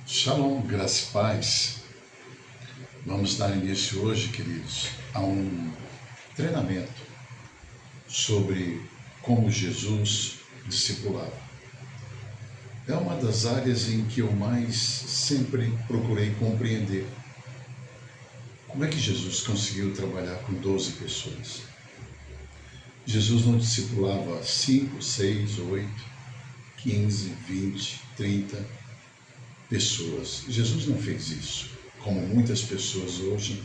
Shalom, graça e paz. Vamos dar início hoje, queridos, a um treinamento sobre como Jesus discipulava. É uma das áreas em que eu mais sempre procurei compreender. Como é que Jesus conseguiu trabalhar com 12 pessoas? Jesus não discipulava 5, 6, 8, 15, 20, 30 pessoas. Jesus não fez isso, como muitas pessoas hoje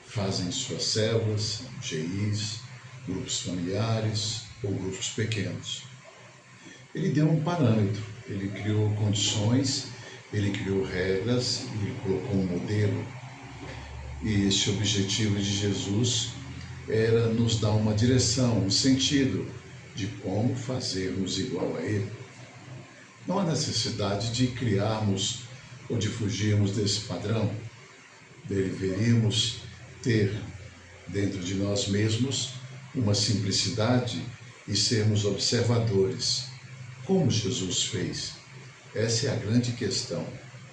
fazem suas células, GIs, grupos familiares ou grupos pequenos. Ele deu um parâmetro, ele criou condições, ele criou regras, ele colocou um modelo. E esse objetivo de Jesus era nos dar uma direção, um sentido de como fazermos igual a ele. Não há necessidade de criarmos ou de fugirmos desse padrão. Deveríamos ter dentro de nós mesmos uma simplicidade e sermos observadores. Como Jesus fez? Essa é a grande questão.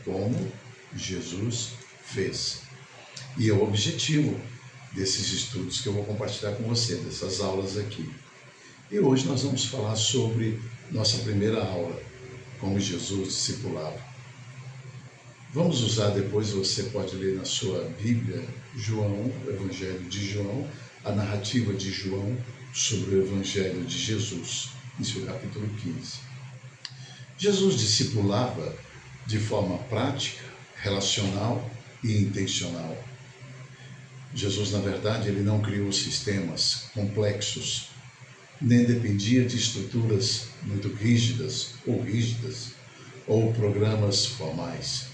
Como Jesus fez. E é o objetivo desses estudos que eu vou compartilhar com você, dessas aulas aqui. E hoje nós vamos falar sobre nossa primeira aula, como Jesus discipulava. Vamos usar depois, você pode ler na sua Bíblia, João, o Evangelho de João, a narrativa de João sobre o Evangelho de Jesus, em seu capítulo 15. Jesus discipulava de forma prática, relacional e intencional. Jesus, na verdade, ele não criou sistemas complexos, nem dependia de estruturas muito rígidas, ou programas formais.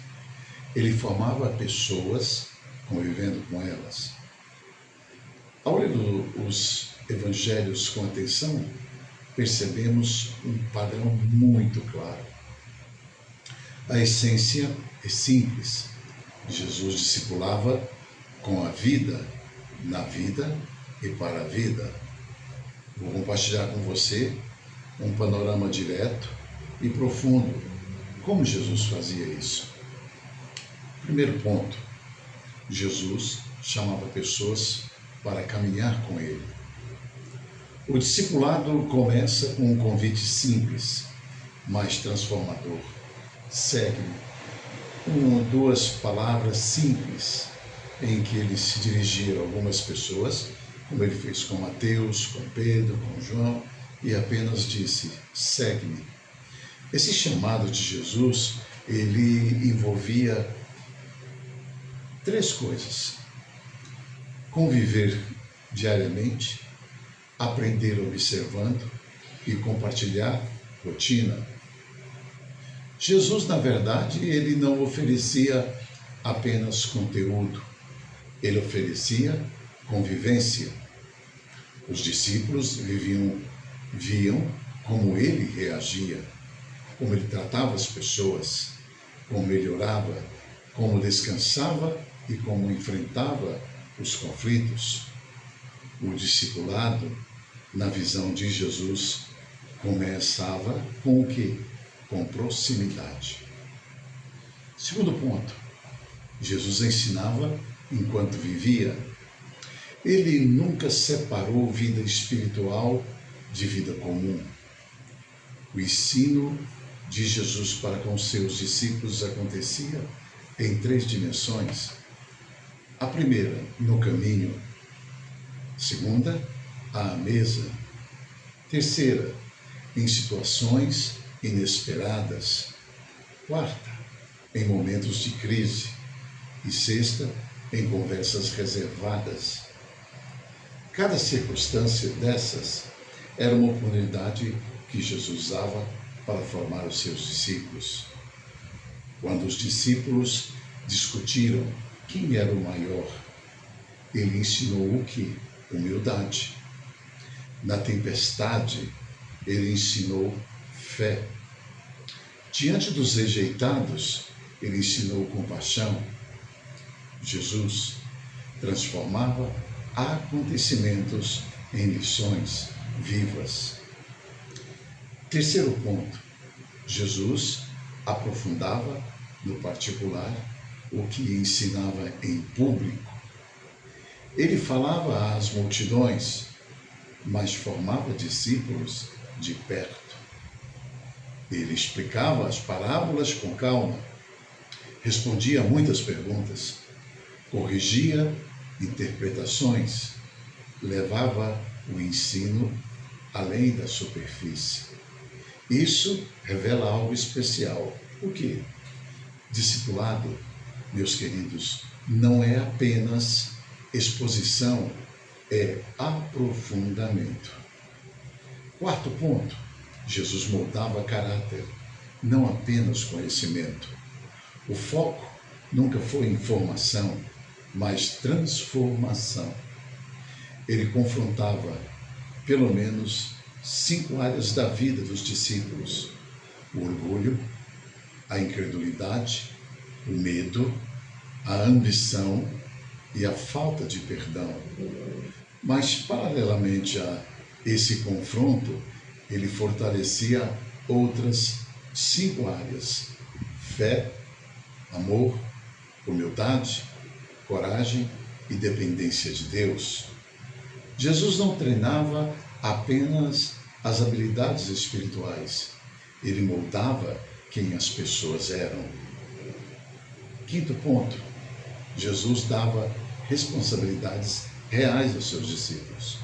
Ele formava pessoas convivendo com elas. Ao ler os evangelhos com atenção, percebemos um padrão muito claro. A essência é simples. Jesus discipulava com a vida, na vida e para a vida. Vou compartilhar com você um panorama direto e profundo. Como Jesus fazia isso? Primeiro ponto, Jesus chamava pessoas para caminhar com ele. O discipulado começa com um convite simples, mas transformador. Segue-me. Uma ou duas palavras simples em que ele se dirigia a algumas pessoas, como ele fez com Mateus, com Pedro, com João, e apenas disse: segue-me. Esse chamado de Jesus, ele envolvia três coisas: conviver diariamente, aprender observando e compartilhar rotina. Jesus, na verdade, ele não oferecia apenas conteúdo, ele oferecia convivência. Os discípulos viam como ele reagia, como ele tratava as pessoas, como ele orava, como descansava e como enfrentava os conflitos. O discipulado, na visão de Jesus, começava com o quê? Com proximidade. Segundo ponto, Jesus ensinava enquanto vivia. Ele nunca separou vida espiritual de vida comum. O ensino de Jesus para com seus discípulos acontecia em três dimensões. A primeira, no caminho. Segunda, à mesa. Terceira, em situações inesperadas. Quarta, em momentos de crise. E sexta, em conversas reservadas. Cada circunstância dessas era uma oportunidade que Jesus usava para formar os seus discípulos. Quando os discípulos discutiram quem era o maior, ele ensinou o que? Humildade. Na tempestade, ele ensinou fé. Diante dos rejeitados, ele ensinou compaixão. Jesus transformava acontecimentos em lições vivas. Terceiro ponto, Jesus aprofundava no particular o que ensinava em público. Ele falava às multidões, mas formava discípulos de perto. Ele explicava as parábolas com calma, respondia a muitas perguntas, corrigia interpretações, levava o ensino além da superfície. Isso revela algo especial. O quê? Discipulado, meus queridos, não é apenas exposição, é aprofundamento. Quarto ponto, Jesus moldava caráter, não apenas conhecimento. O foco nunca foi informação, mas transformação. Ele confrontava pelo menos 5 áreas da vida dos discípulos: o orgulho, a incredulidade, o medo, a ambição e a falta de perdão. Mas, paralelamente a esse confronto, ele fortalecia outras 5 áreas: fé, amor, humildade, coragem e dependência de Deus. Jesus não treinava apenas as habilidades espirituais, ele moldava quem as pessoas eram. Quinto ponto, Jesus dava responsabilidades reais aos seus discípulos.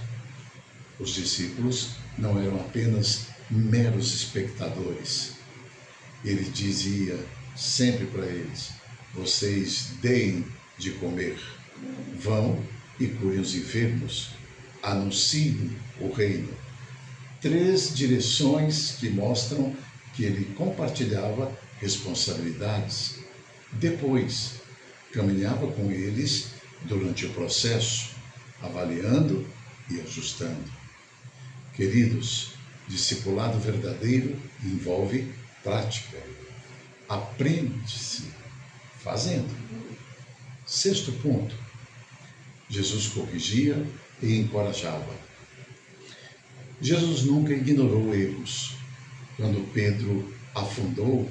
Os discípulos não eram apenas meros espectadores. Ele dizia sempre para eles: vocês deem de comer, vão e curem os enfermos, anunciem o reino. 3 direções que mostram que ele compartilhava responsabilidades. Depois, caminhava com eles durante o processo, avaliando e ajustando. Queridos, discipulado verdadeiro envolve prática. Aprende-se fazendo. Sexto ponto, Jesus corrigia e encorajava. Jesus nunca ignorou erros. Quando Pedro afundou,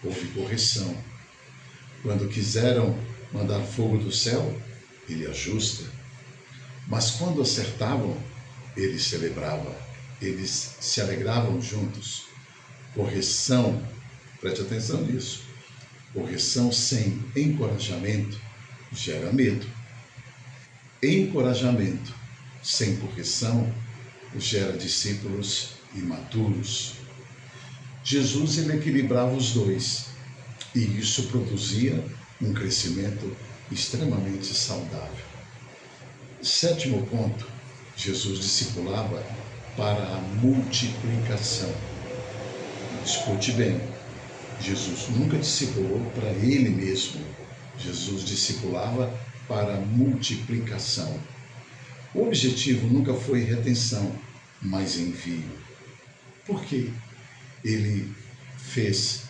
houve correção. Quando quiseram mandar fogo do céu, ele ajusta. Mas quando acertavam, ele celebrava. Eles se alegravam juntos. Correção, preste atenção nisso. Correção sem encorajamento gera medo. Encorajamento sem correção gera discípulos imaturos. Jesus ele equilibrava os dois e isso produzia um crescimento extremamente saudável. Sétimo ponto, Jesus discipulava para a multiplicação. Escute bem, Jesus nunca discipulou para ele mesmo. Jesus discipulava para a multiplicação. O objetivo nunca foi retenção, mas envio. Por quê? Ele fez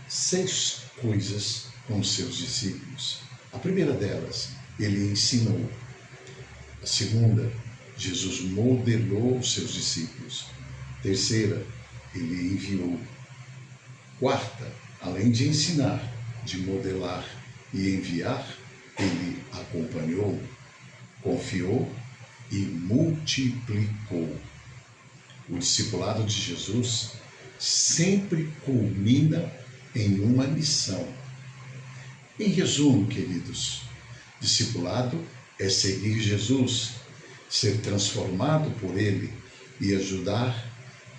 6 coisas com os seus discípulos. A primeira delas, ele ensinou. A segunda, Jesus modelou os seus discípulos. Terceira, ele enviou. Quarta, além de ensinar, de modelar e enviar, ele acompanhou, confiou e multiplicou. O discipulado de Jesus sempre culmina em uma missão. Em resumo, queridos, discipulado é seguir Jesus, ser transformado por ele e ajudar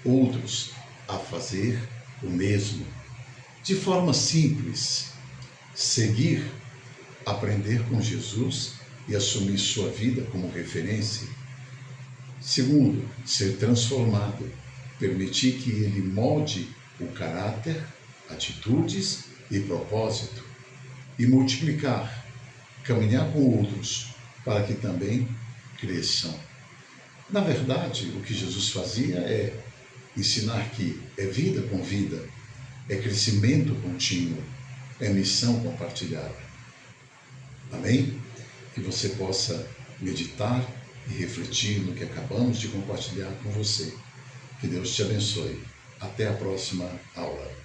outros a fazer o mesmo. De forma simples, seguir, aprender com Jesus e assumir sua vida como referência. Segundo, ser transformado, permitir que ele molde o caráter, atitudes e propósito. E multiplicar, caminhar com outros para que também cresçam. Na verdade, o que Jesus fazia é ensinar que é vida com vida, é crescimento contínuo, é missão compartilhada. Amém? Que você possa meditar e refletir no que acabamos de compartilhar com você. Que Deus te abençoe. Até a próxima aula.